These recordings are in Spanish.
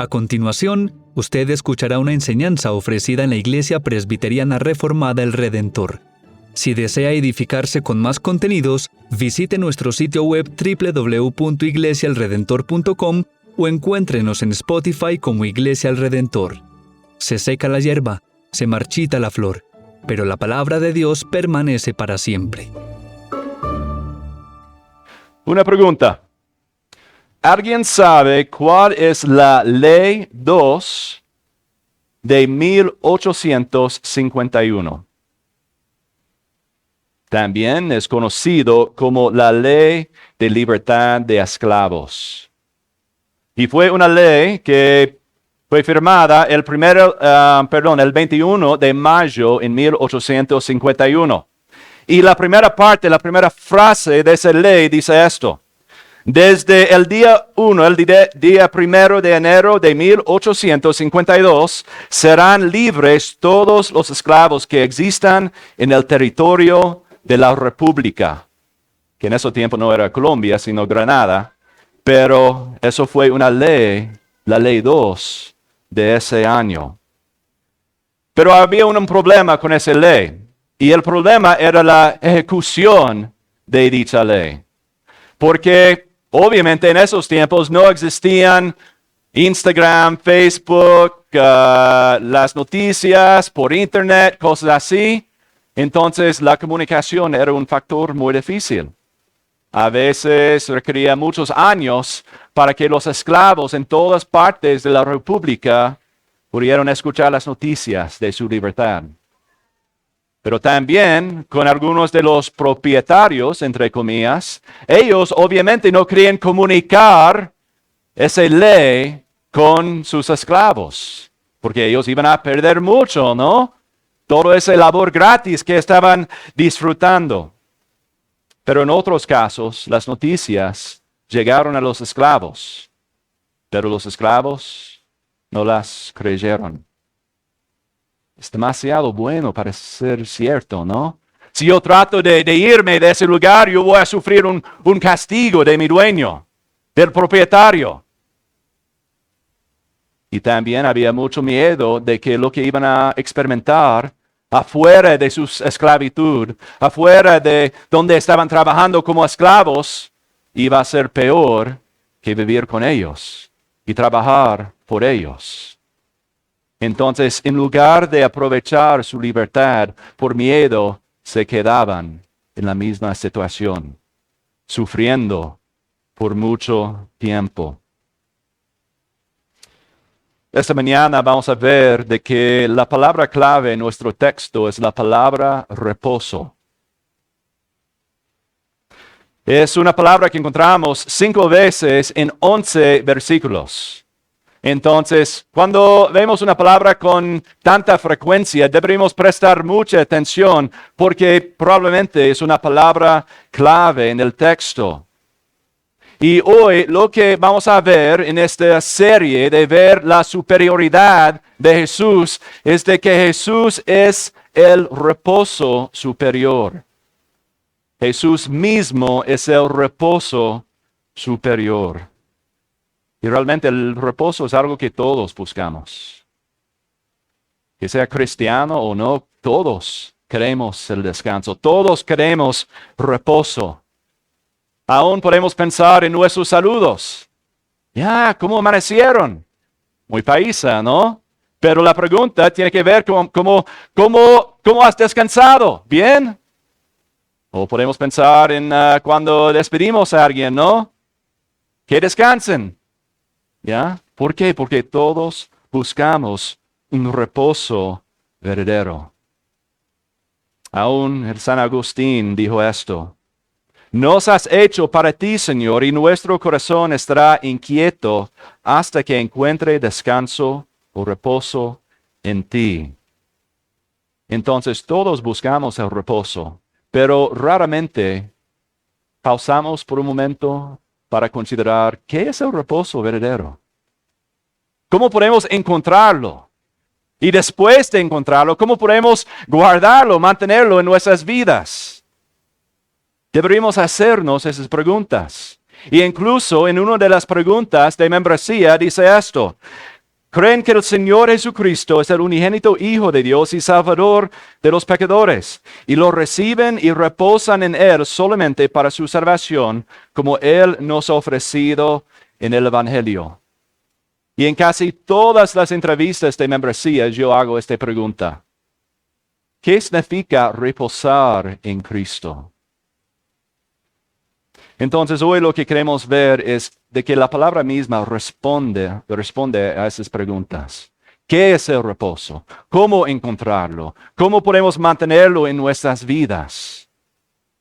A continuación, usted escuchará una enseñanza ofrecida en la Iglesia Presbiteriana Reformada El Redentor. Si desea edificarse con más contenidos, visite nuestro sitio web www.iglesiaelredentor.com o encuéntrenos en Spotify como Iglesia El Redentor. Se seca la hierba, se marchita la flor, pero la palabra de Dios permanece para siempre. Una pregunta. ¿Alguien sabe cuál es la Ley 2 de 1851? También es conocido como la Ley de Libertad de Esclavos. Y fue una ley que fue firmada el 21 de mayo en 1851. Y la primera parte, la primera frase de esa ley dice esto. Desde el día 1 de enero de 1852, serán libres todos los esclavos que existan en el territorio de la República, que en ese tiempo no era Colombia, sino Granada, pero eso fue una ley, la ley 2 de ese año. Pero había un problema con esa ley, y el problema era la ejecución de dicha ley, porque obviamente en esos tiempos no existían Instagram, Facebook, las noticias por internet, cosas así. Entonces la comunicación era un factor muy difícil. A veces requería muchos años para que los esclavos en todas partes de la República pudieran escuchar las noticias de su libertad. Pero también con algunos de los propietarios, entre comillas, ellos obviamente no querían comunicar esa ley con sus esclavos, porque ellos iban a perder mucho, ¿no? Todo ese labor gratis que estaban disfrutando. Pero en otros casos, las noticias llegaron a los esclavos, pero los esclavos no las creyeron. Es demasiado bueno para ser cierto, ¿no? Si yo trato de irme de ese lugar, yo voy a sufrir un castigo de mi dueño, del propietario. Y también había mucho miedo de que lo que iban a experimentar afuera de su esclavitud, afuera de donde estaban trabajando como esclavos, iba a ser peor que vivir con ellos y trabajar por ellos. Entonces, en lugar de aprovechar su libertad por miedo, se quedaban en la misma situación, sufriendo por mucho tiempo. Esta mañana vamos a ver de que la palabra clave en nuestro texto es la palabra reposo. Es una palabra que encontramos 5 veces en 11 versículos. Entonces, cuando vemos una palabra con tanta frecuencia, deberíamos prestar mucha atención porque probablemente es una palabra clave en el texto. Y hoy lo que vamos a ver en esta serie de ver la superioridad de Jesús es de que Jesús es el reposo superior. Jesús mismo es el reposo superior. Y realmente el reposo es algo que todos buscamos. Que sea cristiano o no, todos queremos el descanso. Todos queremos reposo. Aún podemos pensar en nuestros saludos. ¿Cómo amanecieron? Muy paisa, ¿no? Pero la pregunta tiene que ver con cómo has descansado. ¿Bien? O podemos pensar en cuando despedimos a alguien, ¿no? Que descansen. ¿Ya? ¿Por qué? Porque todos buscamos un reposo verdadero. Aún el San Agustín dijo esto. Nos has hecho para ti, Señor, y nuestro corazón estará inquieto hasta que encuentre descanso o reposo en ti. Entonces todos buscamos el reposo, pero raramente pausamos por un momento para considerar qué es el reposo verdadero. ¿Cómo podemos encontrarlo? Y después de encontrarlo, ¿cómo podemos guardarlo, mantenerlo en nuestras vidas? Deberíamos hacernos esas preguntas. Y incluso en una de las preguntas de membresía dice esto. Creen que el Señor Jesucristo es el unigénito Hijo de Dios y Salvador de los pecadores, y lo reciben y reposan en Él solamente para su salvación, como Él nos ha ofrecido en el Evangelio. Y en casi todas las entrevistas de membresía yo hago esta pregunta. ¿Qué significa reposar en Cristo? Entonces hoy lo que queremos ver es de que la palabra misma responde a esas preguntas. ¿Qué es el reposo? ¿Cómo encontrarlo? ¿Cómo podemos mantenerlo en nuestras vidas?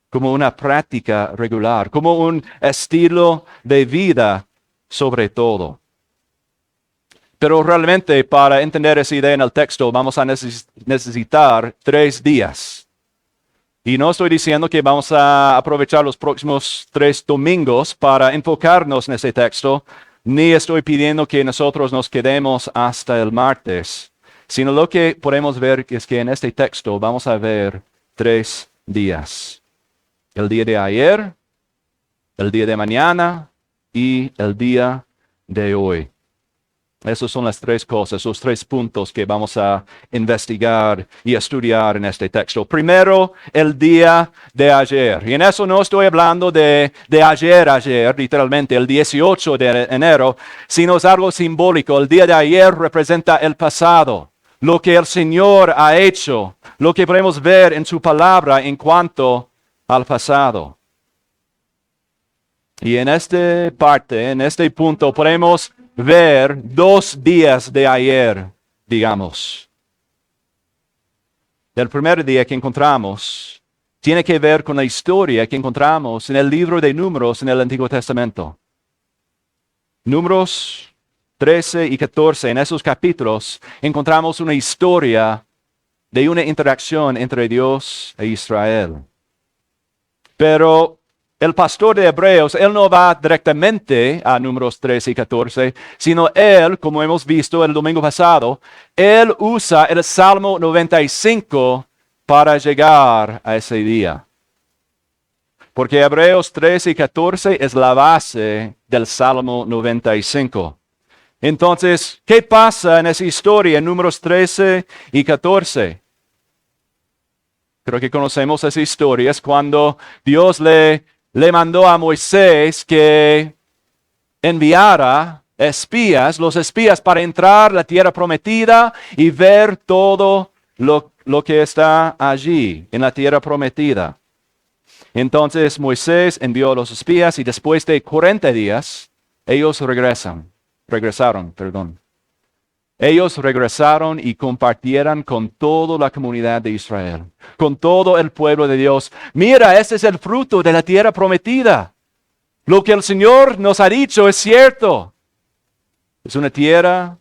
Como una práctica regular, como un estilo de vida sobre todo. Pero realmente para entender esa idea en el texto vamos a necesitar 3 días. Y no estoy diciendo que vamos a aprovechar los próximos 3 domingos para enfocarnos en ese texto, ni estoy pidiendo que nosotros nos quedemos hasta el martes, sino lo que podemos ver es que en este texto vamos a ver 3 días. El día de ayer, el día de mañana y el día de hoy. Esas son las 3 cosas, los 3 puntos que vamos a investigar y estudiar en este texto. Primero, el día de ayer. Y en eso no estoy hablando de ayer, literalmente, el 18 de enero, sino es algo simbólico. El día de ayer representa el pasado, lo que el Señor ha hecho, lo que podemos ver en su palabra en cuanto al pasado. Y en esta parte, en este punto, podemos ver 2 días de ayer, digamos. El primer día que encontramos tiene que ver con la historia que encontramos en el libro de Números en el Antiguo Testamento. Números 13 y 14, en esos capítulos encontramos una historia de una interacción entre Dios e Israel. Pero el pastor de Hebreos, él no va directamente a Números 13 y 14, sino él, como hemos visto el domingo pasado, él usa el Salmo 95 para llegar a ese día. Porque Hebreos 13 y 14 es la base del Salmo 95. Entonces, ¿qué pasa en esa historia en Números 13 y 14? Creo que conocemos esa historia. Es cuando Dios le mandó a Moisés que enviara los espías para entrar a la tierra prometida y ver todo lo que está allí en la tierra prometida. Entonces Moisés envió a los espías y después de 40 días ellos regresaron. Ellos regresaron y compartieron con toda la comunidad de Israel, con todo el pueblo de Dios. Mira, este es el fruto de la tierra prometida. Lo que el Señor nos ha dicho es cierto. Es una tierra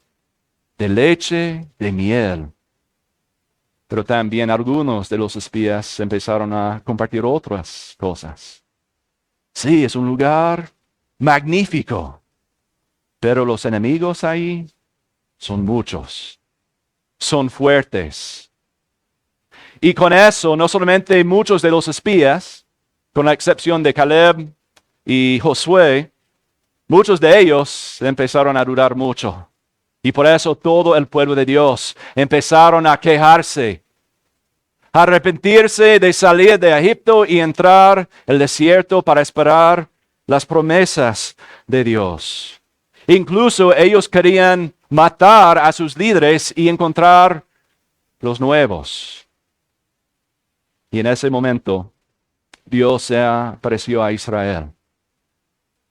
de leche, de miel. Pero también algunos de los espías empezaron a compartir otras cosas. Sí, es un lugar magnífico, pero los enemigos ahí son muchos, son fuertes. Y con eso, no solamente muchos de los espías, con la excepción de Caleb y Josué, muchos de ellos empezaron a dudar mucho. Y por eso todo el pueblo de Dios empezaron a quejarse, a arrepentirse de salir de Egipto y entrar el desierto para esperar las promesas de Dios. Incluso ellos querían matar a sus líderes y encontrar los nuevos. Y en ese momento, Dios se apareció a Israel.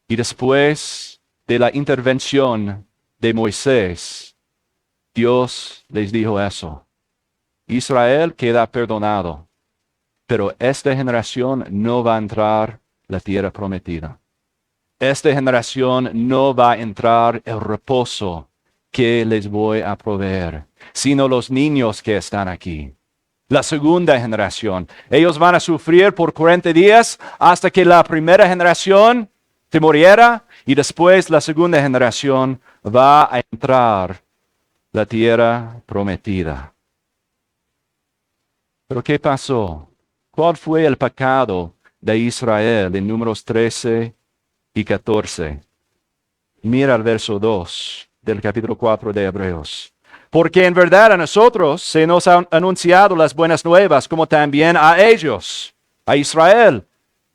Y después de la intervención de Moisés, Dios les dijo eso. Israel queda perdonado, pero esta generación no va a entrar a la tierra prometida. Esta generación no va a entrar el reposo que les voy a proveer, sino los niños que están aquí. La segunda generación. Ellos van a sufrir por 40 días hasta que la primera generación se muriera y después la segunda generación va a entrar la tierra prometida. Pero ¿qué pasó? ¿Cuál fue el pecado de Israel en Números 13 y 14? Mira el verso 2. del capítulo 4 de Hebreos. Porque en verdad a nosotros se nos han anunciado las buenas nuevas, como también a ellos, a Israel,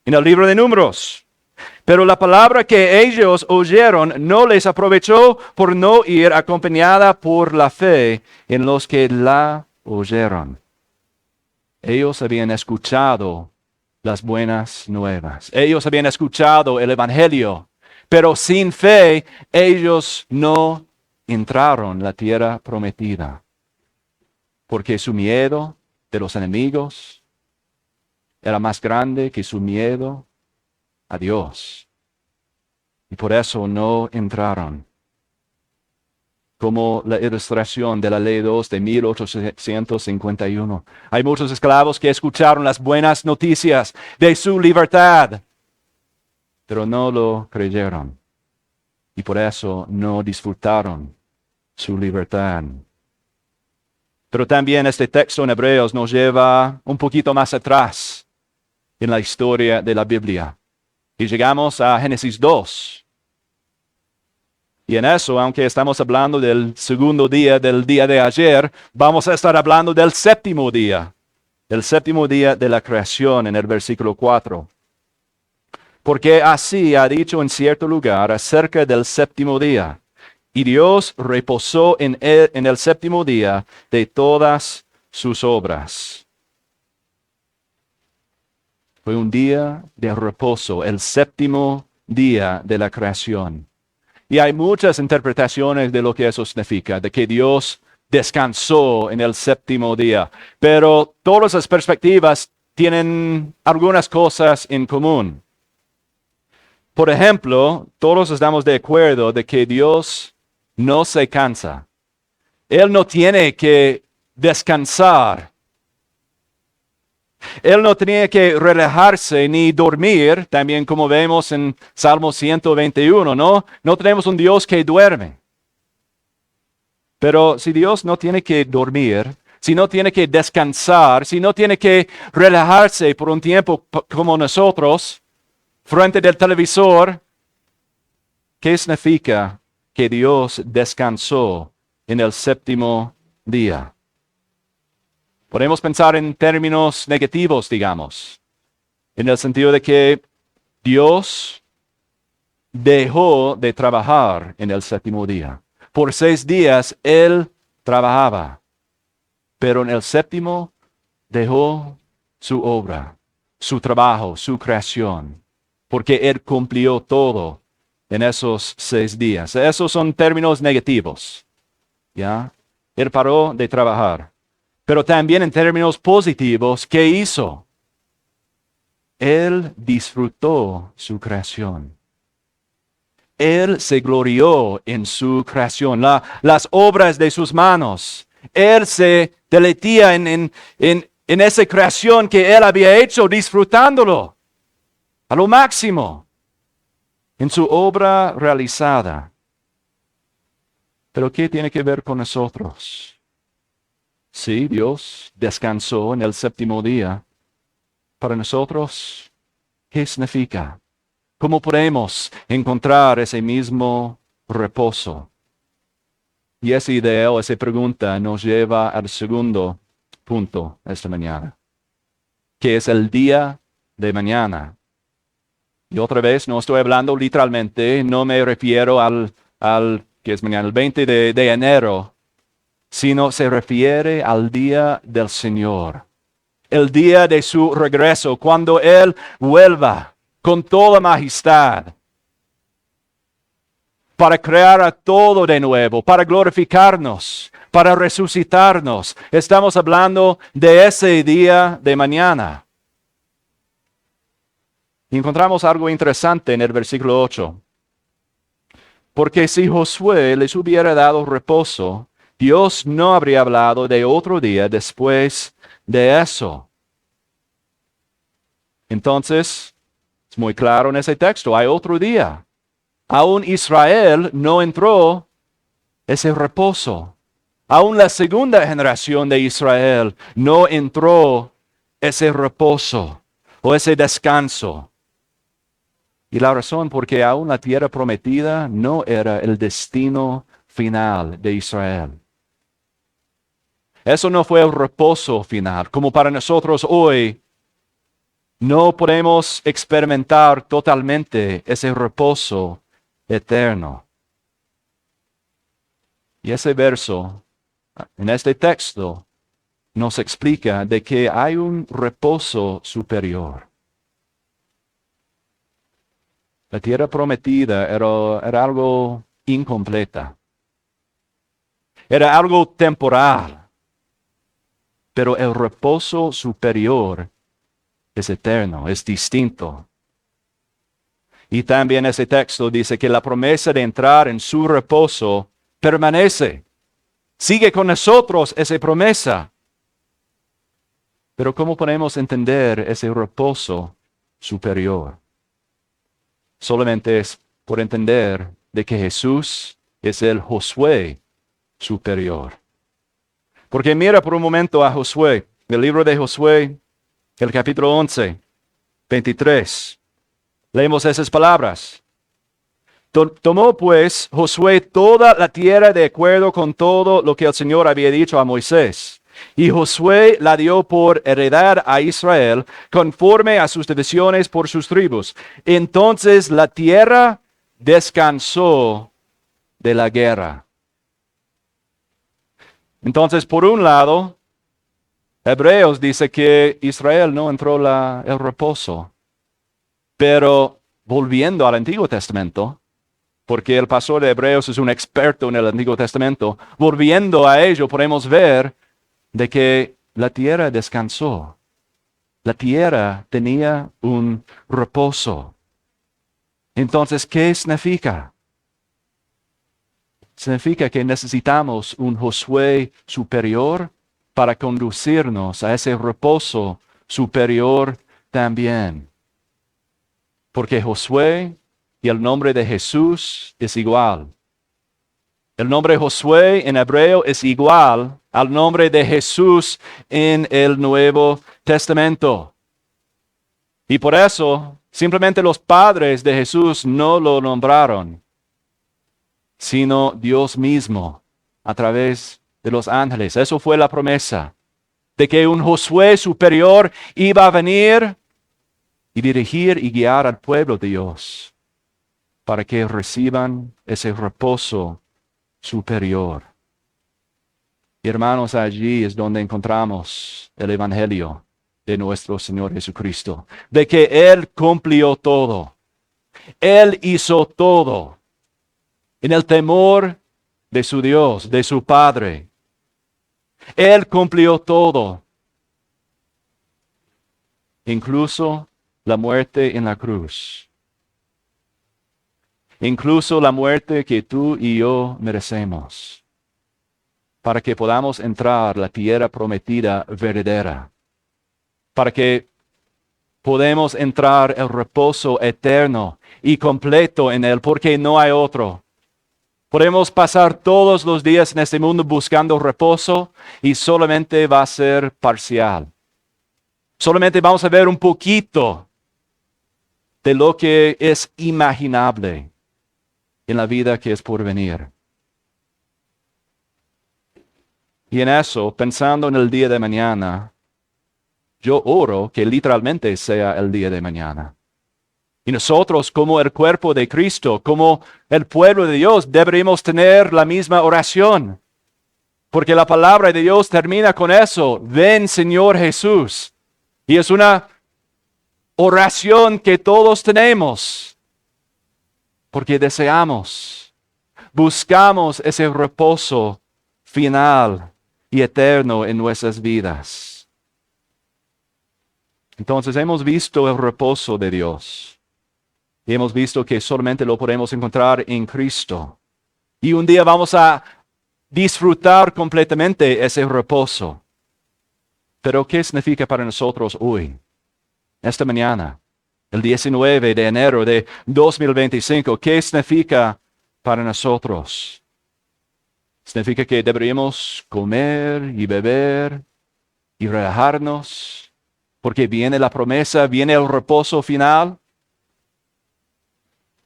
en el libro de Números. Pero la palabra que ellos oyeron no les aprovechó por no ir acompañada por la fe en los que la oyeron. Ellos habían escuchado las buenas nuevas. Ellos habían escuchado el Evangelio, pero sin fe ellos no entraron en la tierra prometida. Porque su miedo de los enemigos era más grande que su miedo a Dios. Y por eso no entraron. Como la ilustración de la Ley 2 de 1851. Hay muchos esclavos que escucharon las buenas noticias de su libertad, pero no lo creyeron. Y por eso no disfrutaron su libertad. Pero también este texto en Hebreos nos lleva un poquito más atrás en la historia de la Biblia. Y llegamos a Génesis 2. Y en eso, aunque estamos hablando del segundo día del día de ayer, vamos a estar hablando del séptimo día de la creación en el versículo 4. Porque así ha dicho en cierto lugar acerca del séptimo día. Y Dios reposó en el séptimo día de todas sus obras. Fue un día de reposo, el séptimo día de la creación. Y hay muchas interpretaciones de lo que eso significa, de que Dios descansó en el séptimo día. Pero todas las perspectivas tienen algunas cosas en común. Por ejemplo, todos estamos de acuerdo de que Dios no se cansa. Él no tiene que descansar. Él no tenía que relajarse ni dormir, también como vemos en Salmo 121, ¿no? No tenemos un Dios que duerme. Pero si Dios no tiene que dormir, si no tiene que descansar, si no tiene que relajarse por un tiempo como nosotros, frente del televisor, ¿qué significa que Dios descansó en el séptimo día? Podemos pensar en términos negativos, digamos, en el sentido de que Dios dejó de trabajar en el séptimo día. Por 6 días Él trabajaba, pero en el séptimo dejó su obra, su trabajo, su creación, porque Él cumplió todo en esos 6 días. Esos son términos negativos, ¿ya? Él paró de trabajar. Pero también en términos positivos, ¿qué hizo? Él disfrutó su creación. Él se glorió en su creación, las obras de sus manos. Él se deleitía en esa creación que Él había hecho, disfrutándolo a lo máximo en su obra realizada. Pero ¿qué tiene que ver con nosotros? Sí, Dios descansó en el séptimo día. Para nosotros, ¿qué significa? ¿Cómo podemos encontrar ese mismo reposo? Y esa idea o esa pregunta nos lleva al segundo punto esta mañana, que es el día de mañana. Y otra vez, no estoy hablando literalmente, no me refiero al que es mañana, el 20 de enero, sino se refiere al día del Señor, el día de su regreso, cuando Él vuelva con toda majestad, para crear a todo de nuevo, para glorificarnos, para resucitarnos. Estamos hablando de ese día de mañana. Y encontramos algo interesante en el versículo 8. Porque si Josué les hubiera dado reposo, Dios no habría hablado de otro día después de eso. Entonces, es muy claro en ese texto, hay otro día. Aún Israel no entró ese reposo. Aún la segunda generación de Israel no entró ese reposo o ese descanso. Y la razón porque aún la tierra prometida no era el destino final de Israel. Eso no fue el reposo final, como para nosotros hoy. No podemos experimentar totalmente ese reposo eterno. Y ese verso, en este texto, nos explica de que hay un reposo superior. La tierra prometida era algo incompleta. Era algo temporal. Pero el reposo superior es eterno, es distinto. Y también ese texto dice que la promesa de entrar en su reposo permanece. Sigue con nosotros esa promesa. Pero ¿cómo podemos entender ese reposo superior? Solamente es por entender de que Jesús es el Josué superior. Porque mira por un momento a Josué, el libro de Josué, el capítulo 11, 23. Leemos esas palabras. Tomó pues Josué toda la tierra de acuerdo con todo lo que el Señor había dicho a Moisés. Y Josué la dio por heredad a Israel, conforme a sus divisiones por sus tribus. Entonces la tierra descansó de la guerra. Entonces, por un lado, Hebreos dice que Israel no entró el reposo. Pero volviendo al Antiguo Testamento, porque el pastor de Hebreos es un experto en el Antiguo Testamento, volviendo a ello podemos ver de que la tierra descansó. La tierra tenía un reposo. Entonces, ¿qué significa? Significa que necesitamos un Josué superior para conducirnos a ese reposo superior también. Porque Josué y el nombre de Jesús es igual. El nombre Josué en hebreo es igual al nombre de Jesús en el Nuevo Testamento. Y por eso, simplemente los padres de Jesús no lo nombraron, sino Dios mismo a través de los ángeles. Eso fue la promesa, de que un Josué superior iba a venir y dirigir y guiar al pueblo de Dios para que reciban ese reposo superior. Y hermanos, allí es donde encontramos el Evangelio de nuestro Señor Jesucristo, de que Él cumplió todo. Él hizo todo en el temor de su Dios, de su Padre. Él cumplió todo, incluso la muerte en la cruz. Incluso la muerte que tú y yo merecemos, para que podamos entrar a la tierra prometida verdadera, para que podamos entrar el reposo eterno y completo en él, porque no hay otro. Podemos pasar todos los días en este mundo buscando reposo y solamente va a ser parcial. Solamente vamos a ver un poquito de lo que es imaginable en la vida que es por venir. Y en eso, pensando en el día de mañana, yo oro que literalmente sea el día de mañana. Y nosotros, como el cuerpo de Cristo, como el pueblo de Dios, deberíamos tener la misma oración. Porque la palabra de Dios termina con eso: ven, Señor Jesús. Y es una oración que todos tenemos, porque deseamos, buscamos ese reposo final y eterno en nuestras vidas. Entonces hemos visto el reposo de Dios y hemos visto que solamente lo podemos encontrar en Cristo. Y un día vamos a disfrutar completamente ese reposo. Pero ¿qué significa para nosotros hoy? Esta mañana, el 19 de enero de 2025, ¿qué significa para nosotros? Significa que deberíamos comer y beber y relajarnos, porque viene la promesa, viene el reposo final.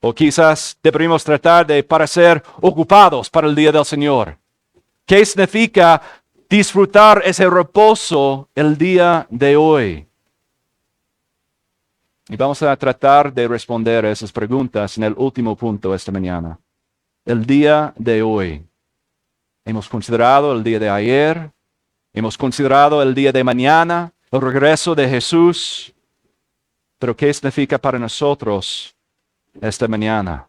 O quizás deberíamos tratar de parecer ocupados para el día del Señor. ¿Qué significa disfrutar ese reposo el día de hoy? Y vamos a tratar de responder a esas preguntas en el último punto esta mañana. El día de hoy. Hemos considerado el día de ayer. Hemos considerado el día de mañana, el regreso de Jesús. Pero ¿qué significa para nosotros esta mañana?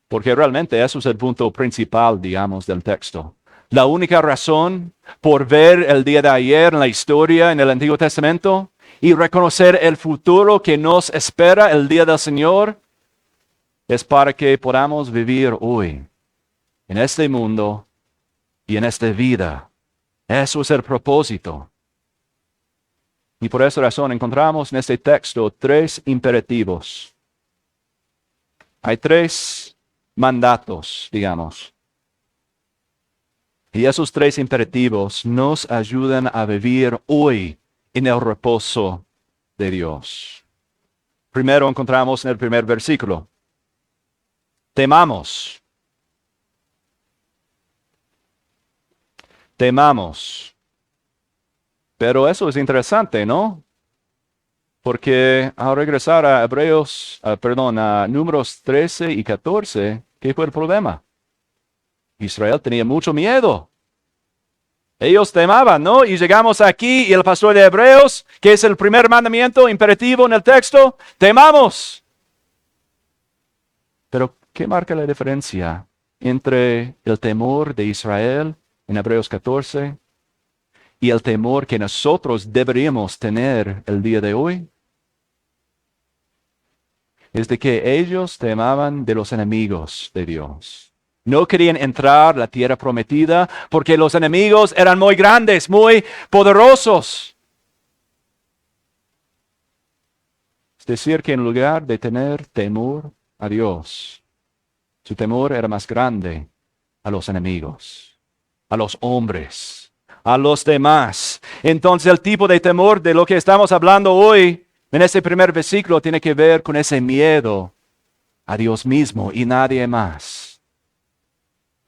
Porque realmente eso es el punto principal, digamos, del texto. La única razón por ver el día de ayer en la historia en el Antiguo Testamento y reconocer el futuro que nos espera el día del Señor es para que podamos vivir hoy en este mundo y en esta vida. Eso es el propósito. Y por esa razón encontramos en este texto 3 imperativos. Hay 3 mandatos, digamos. Y esos 3 imperativos nos ayudan a vivir hoy en el reposo de Dios. Primero encontramos en el primer versículo. Temamos. Temamos. Pero eso es interesante, ¿no? Porque al regresar a a Números 13 y 14, ¿qué fue el problema? Israel tenía mucho miedo. Ellos temaban, ¿no? Y llegamos aquí y el pastor de Hebreos, que es el primer mandamiento imperativo en el texto, temamos. Pero, ¿qué marca la diferencia entre el temor de Israel en Hebreos 14 y el temor que nosotros deberíamos tener el día de hoy? Es de que ellos temaban de los enemigos de Dios. No querían entrar a la tierra prometida porque los enemigos eran muy grandes, muy poderosos. Es decir, que en lugar de tener temor a Dios, su temor era más grande a los enemigos, a los hombres, a los demás. Entonces el tipo de temor de lo que estamos hablando hoy en este primer versículo tiene que ver con ese miedo a Dios mismo y nadie más.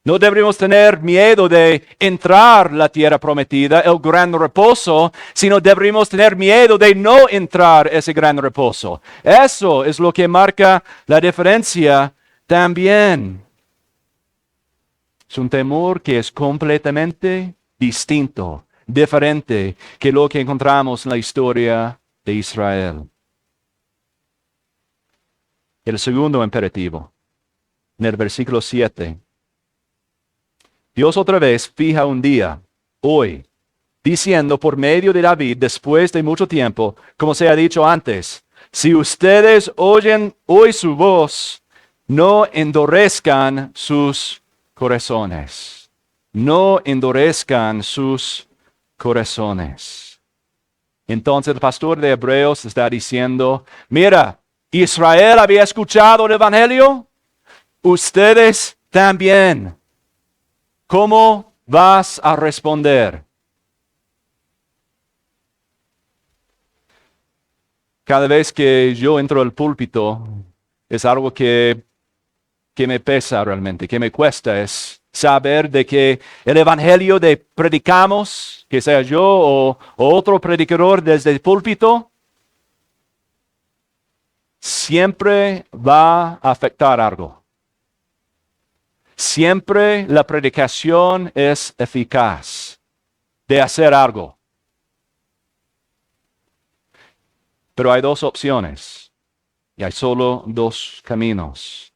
No deberíamos tener miedo de entrar a la tierra prometida, el gran reposo, sino deberíamos tener miedo de no entrar a ese gran reposo. Eso es lo que marca la diferencia también. Es un temor que es completamente distinto, diferente que lo que encontramos en la historia de Israel. El segundo imperativo, en el versículo 7. Dios otra vez fija un día, hoy, diciendo por medio de David, después de mucho tiempo, como se ha dicho antes, si ustedes oyen hoy su voz, no endurezcan sus corazones. No endurezcan sus corazones. Entonces el pastor de Hebreos está diciendo, mira, Israel había escuchado el Evangelio, ustedes también. ¿Cómo vas a responder? Cada vez que yo entro al púlpito, es algo que me pesa realmente, que me cuesta, es saber de que el evangelio de predicamos, que sea yo o otro predicador desde el púlpito, siempre va a afectar algo. Siempre la predicación es eficaz de hacer algo. Pero hay 2 opciones y hay solo 2 caminos.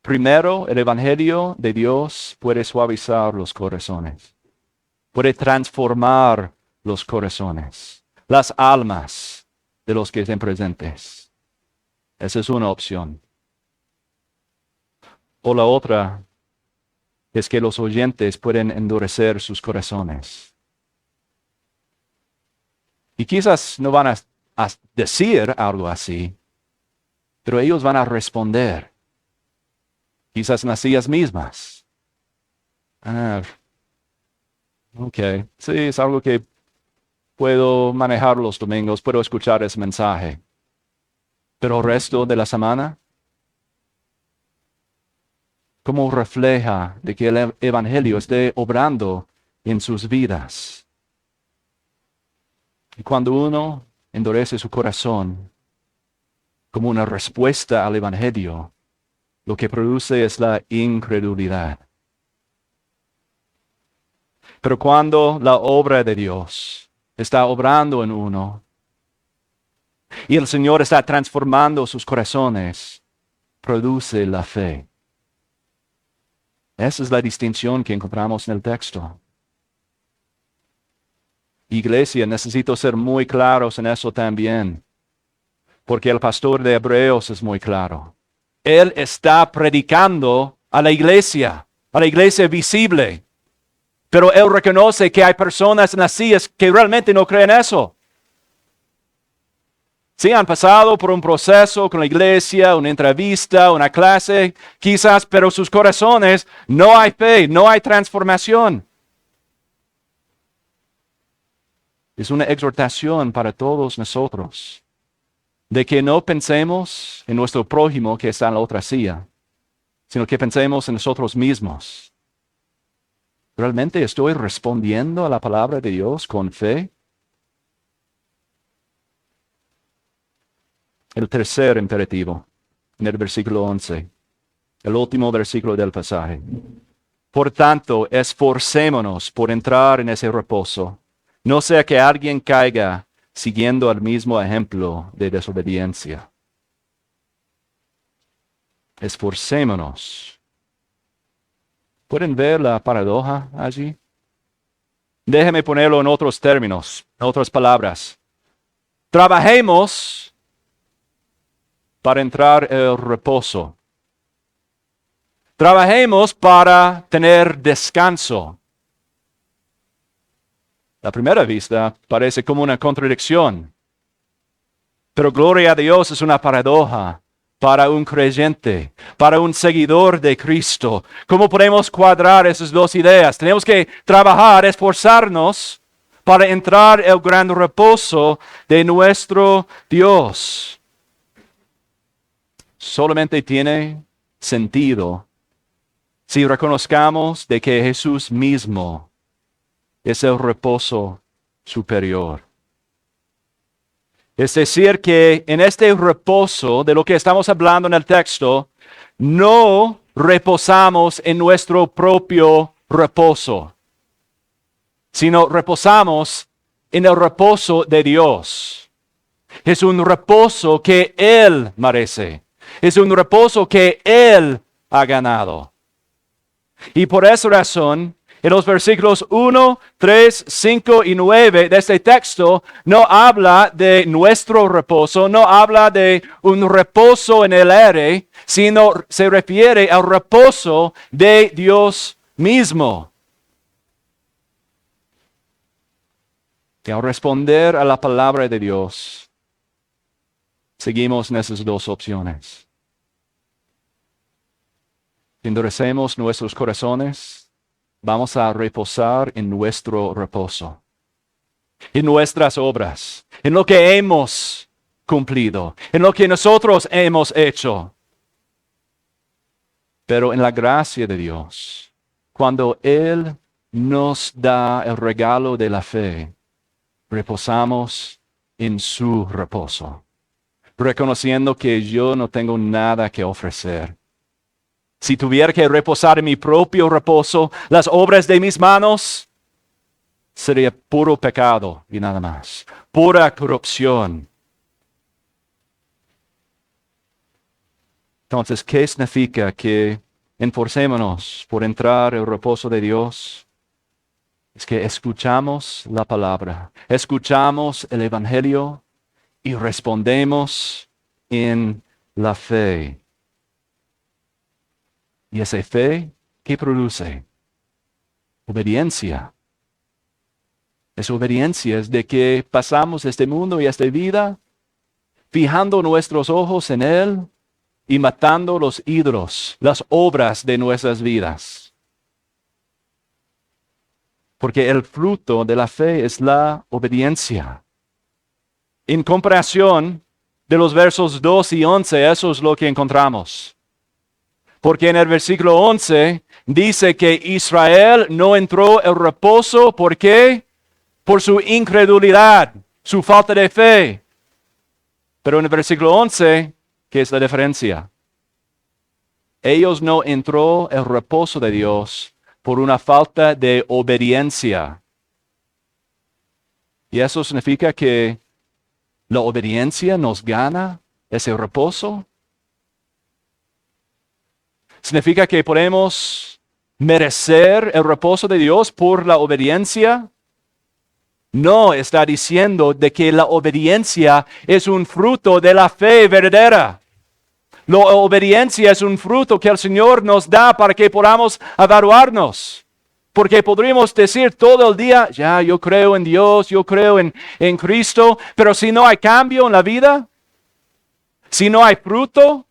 Primero, el Evangelio de Dios puede suavizar los corazones, puede transformar los corazones, las almas de los que estén presentes. Esa es una opción. O la otra es que los oyentes pueden endurecer sus corazones. Y quizás no van a decir algo así, pero ellos van a responder. Quizás en las sillas mismas. Ok, sí, es algo que puedo manejar los domingos, puedo escuchar ese mensaje. Pero el resto de la semana, ¿Cómo refleja de que el Evangelio esté obrando en sus vidas? Y cuando uno endurece su corazón como una respuesta al Evangelio, lo que produce es la incredulidad. Pero cuando la obra de Dios está obrando en uno y el Señor está transformando sus corazones, produce la fe. Esa es la distinción que encontramos en el texto. Iglesia, necesito ser muy claros en eso también, porque el pastor de Hebreos es muy claro. Él está predicando a la iglesia visible, pero él reconoce que hay personas en las sillas que realmente no creen eso. Sí, han pasado por un proceso con la iglesia, una entrevista, una clase, quizás, pero sus corazones no hay fe, no hay transformación. Es una exhortación para todos nosotros de que no pensemos en nuestro prójimo que está en la otra silla, sino que pensemos en nosotros mismos. ¿Realmente estoy respondiendo a la palabra de Dios con fe? El tercer imperativo, en el versículo 11, el último versículo del pasaje. Por tanto, esforcémonos por entrar en ese reposo, no sea que alguien caiga siguiendo el mismo ejemplo de desobediencia. Esforcémonos. ¿Pueden ver la paradoja allí? Déjeme ponerlo en otros términos, en otras palabras. Trabajemos para entrar el reposo. Trabajemos para tener descanso. A primera vista parece como una contradicción, pero gloria a Dios es una paradoja para un creyente, para un seguidor de Cristo. ¿Cómo podemos cuadrar esas dos ideas? Tenemos que trabajar, esforzarnos para entrar el gran reposo de nuestro Dios. Solamente tiene sentido si reconozcamos de que Jesús mismo es el reposo superior. Es decir, que en este reposo de lo que estamos hablando en el texto, no reposamos en nuestro propio reposo, sino reposamos en el reposo de Dios. Es un reposo que Él merece. Es un reposo que Él ha ganado. Y por esa razón, en los versículos 1, 3, 5 y 9 de este texto, no habla de nuestro reposo, no habla de un reposo en el aire, sino se refiere al reposo de Dios mismo. Y al responder a la palabra de Dios, seguimos en esas dos opciones. Endurecemos nuestros corazones, vamos a reposar en nuestro reposo, en nuestras obras, en lo que hemos cumplido, en lo que nosotros hemos hecho. Pero en la gracia de Dios, cuando Él nos da el regalo de la fe, reposamos en su reposo, reconociendo que yo no tengo nada que ofrecer. Si tuviera que reposar en mi propio reposo, las obras de mis manos, sería puro pecado y nada más, pura corrupción. Entonces, ¿qué significa que esforcémonos por entrar al reposo de Dios? Es que escuchamos la palabra, escuchamos el Evangelio y respondemos en la fe. ¿Y esa fe qué produce? Obediencia. Esa obediencia es de que pasamos este mundo y esta vida fijando nuestros ojos en Él y matando los ídolos, las obras de nuestras vidas. Porque el fruto de la fe es la obediencia. En comparación de los versos 2 y 11, eso es lo que encontramos. Porque en el versículo 11 dice que Israel no entró el reposo. ¿Por qué? Por su incredulidad, su falta de fe. Pero en el versículo 11, ¿qué es la diferencia? Ellos no entró el reposo de Dios por una falta de obediencia. Y eso significa que la obediencia nos gana ese reposo. ¿Significa que podemos merecer el reposo de Dios por la obediencia? No, está diciendo de que la obediencia es un fruto de la fe verdadera. La obediencia es un fruto que el Señor nos da para que podamos evaluarnos. Porque podríamos decir todo el día, ya yo creo en Dios, yo creo en Cristo, pero si no hay cambio en la vida, si no hay fruto,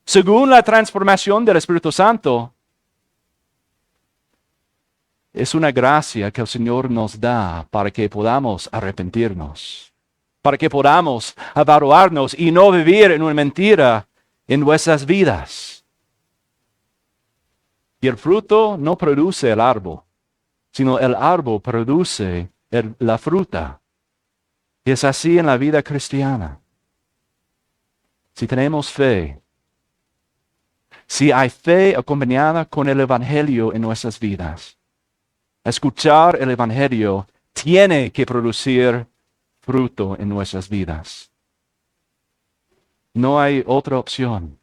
según la transformación del Espíritu Santo, es una gracia que el Señor nos da para que podamos arrepentirnos, para que podamos evaluarnos y no vivir en una mentira en nuestras vidas. Y el fruto no produce el árbol, sino el árbol produce la fruta. Y es así en la vida cristiana. Si tenemos fe, si hay fe acompañada con el Evangelio en nuestras vidas, escuchar el Evangelio tiene que producir fruto en nuestras vidas. No hay otra opción.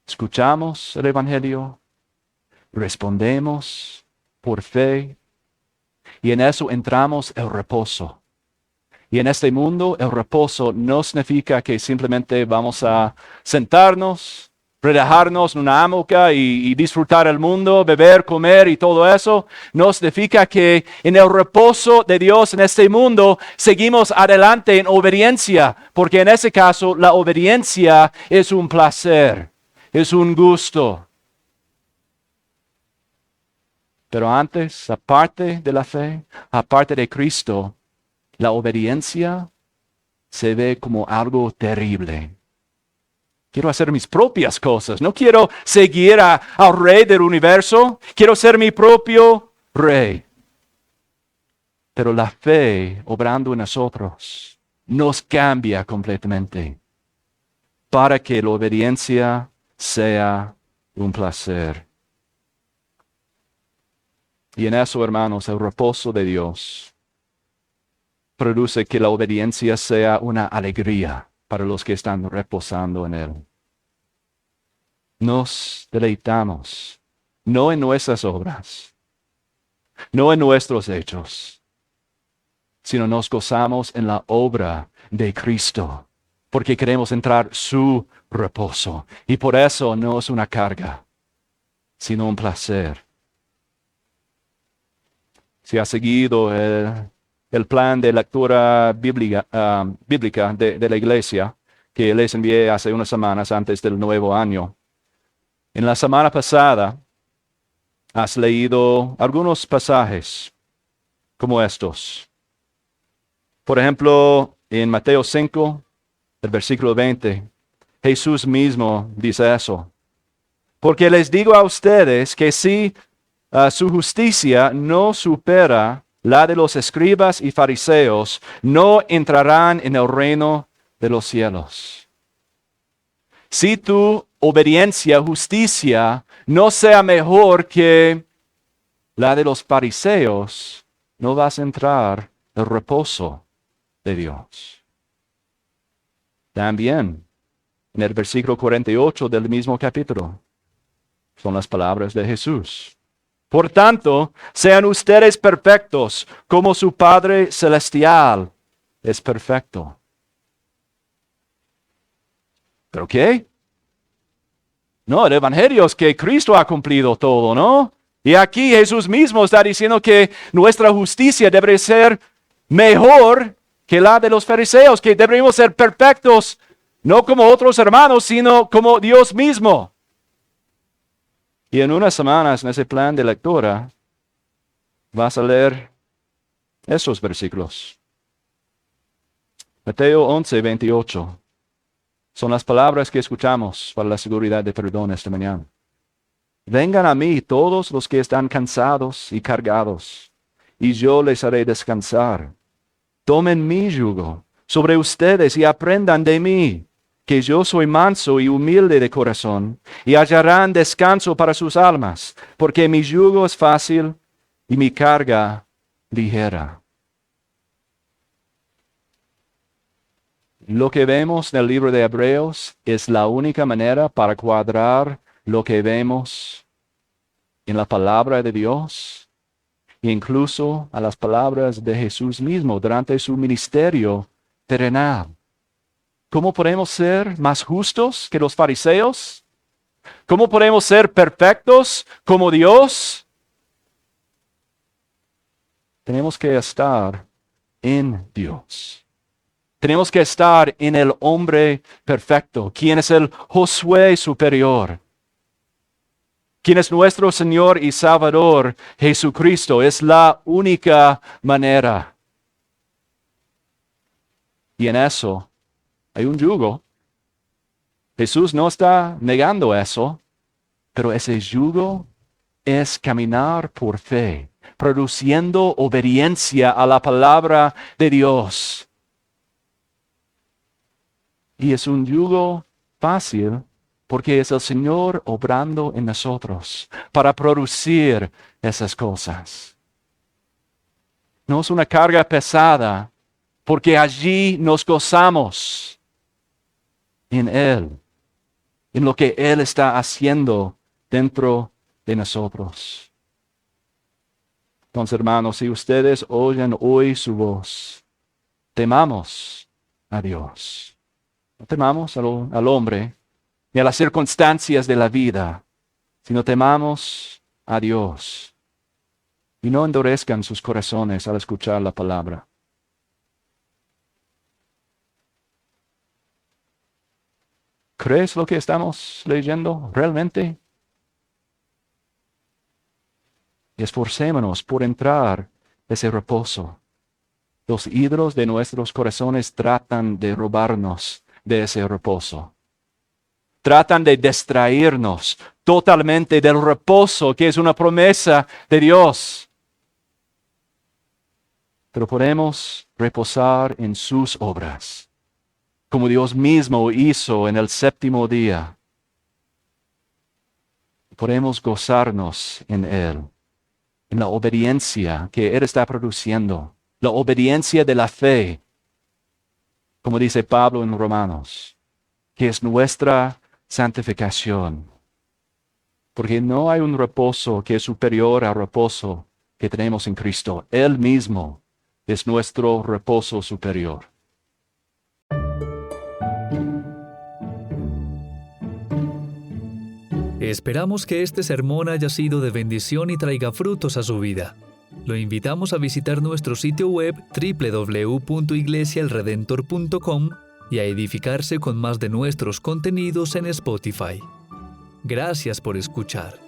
Escuchamos el Evangelio, respondemos por fe y en eso entramos el reposo. Y en este mundo el reposo no significa que simplemente vamos a sentarnos, relajarnos en una hamaca y disfrutar el mundo, beber, comer y todo eso. No significa que en el reposo de Dios en este mundo seguimos adelante en obediencia, porque en ese caso la obediencia es un placer, es un gusto. Pero antes, aparte de la fe, aparte de Cristo, la obediencia se ve como algo terrible. Quiero hacer mis propias cosas. No quiero seguir al rey del universo. Quiero ser mi propio rey. Pero la fe, obrando en nosotros, nos cambia completamente para que la obediencia sea un placer. Y en eso, hermanos, el reposo de Dios produce que la obediencia sea una alegría para los que están reposando en Él. Nos deleitamos, no en nuestras obras, no en nuestros hechos, sino nos gozamos en la obra de Cristo, porque queremos entrar su reposo. Y por eso no es una carga, sino un placer. Si ha seguido el plan de lectura bíblica de la iglesia que les envié hace unas semanas antes del nuevo año. En la semana pasada has leído algunos pasajes como estos. Por ejemplo, en Mateo 5, el versículo 20, Jesús mismo dice eso. Porque les digo a ustedes que si su justicia no supera la de los escribas y fariseos, no entrarán en el reino de los cielos. Si tu obediencia, justicia, no sea mejor que la de los fariseos, no vas a entrar en el reposo de Dios. También, en el versículo 48 del mismo capítulo, son las palabras de Jesús. Por tanto, sean ustedes perfectos, como su Padre Celestial es perfecto. ¿Pero qué? No, el Evangelio es que Cristo ha cumplido todo, ¿no? Y aquí Jesús mismo está diciendo que nuestra justicia debe ser mejor que la de los fariseos, que deberíamos ser perfectos, no como otros hermanos, sino como Dios mismo. Y en unas semanas, en ese plan de lectura, vas a leer esos versículos. Mateo 11, 28. Son las palabras que escuchamos para la seguridad de perdón esta mañana. Vengan a mí todos los que están cansados y cargados, y yo les haré descansar. Tomen mi yugo sobre ustedes y aprendan de mí, que yo soy manso y humilde de corazón, y hallarán descanso para sus almas, porque mi yugo es fácil y mi carga ligera. Lo que vemos en el libro de Hebreos es la única manera para cuadrar lo que vemos en la palabra de Dios, e incluso a las palabras de Jesús mismo durante su ministerio terrenal. ¿Cómo podemos ser más justos que los fariseos? ¿Cómo podemos ser perfectos como Dios? Tenemos que estar en Dios. Tenemos que estar en el hombre perfecto, quien es el Josué superior, quien es nuestro Señor y Salvador Jesucristo. Es la única manera. Y en eso hay un yugo. Jesús no está negando eso, pero ese yugo es caminar por fe, produciendo obediencia a la palabra de Dios. Y es un yugo fácil porque es el Señor obrando en nosotros para producir esas cosas. No es una carga pesada porque allí nos gozamos en Él, en lo que Él está haciendo dentro de nosotros. Entonces, hermanos, si ustedes oyen hoy su voz, temamos a Dios. No temamos al hombre ni a las circunstancias de la vida, sino temamos a Dios. Y no endurezcan sus corazones al escuchar la palabra. ¿Crees lo que estamos leyendo realmente? Esforcémonos por entrar ese reposo. Los ídolos de nuestros corazones tratan de robarnos de ese reposo. Tratan de distraernos totalmente del reposo que es una promesa de Dios. Pero podemos reposar en sus obras, como Dios mismo hizo en el séptimo día. Podemos gozarnos en Él, en la obediencia que Él está produciendo, la obediencia de la fe, como dice Pablo en Romanos, que es nuestra santificación. Porque no hay un reposo que es superior al reposo que tenemos en Cristo. Él mismo es nuestro reposo superior. Esperamos que este sermón haya sido de bendición y traiga frutos a su vida. Lo invitamos a visitar nuestro sitio web www.iglesiaelredentor.com y a edificarse con más de nuestros contenidos en Spotify. Gracias por escuchar.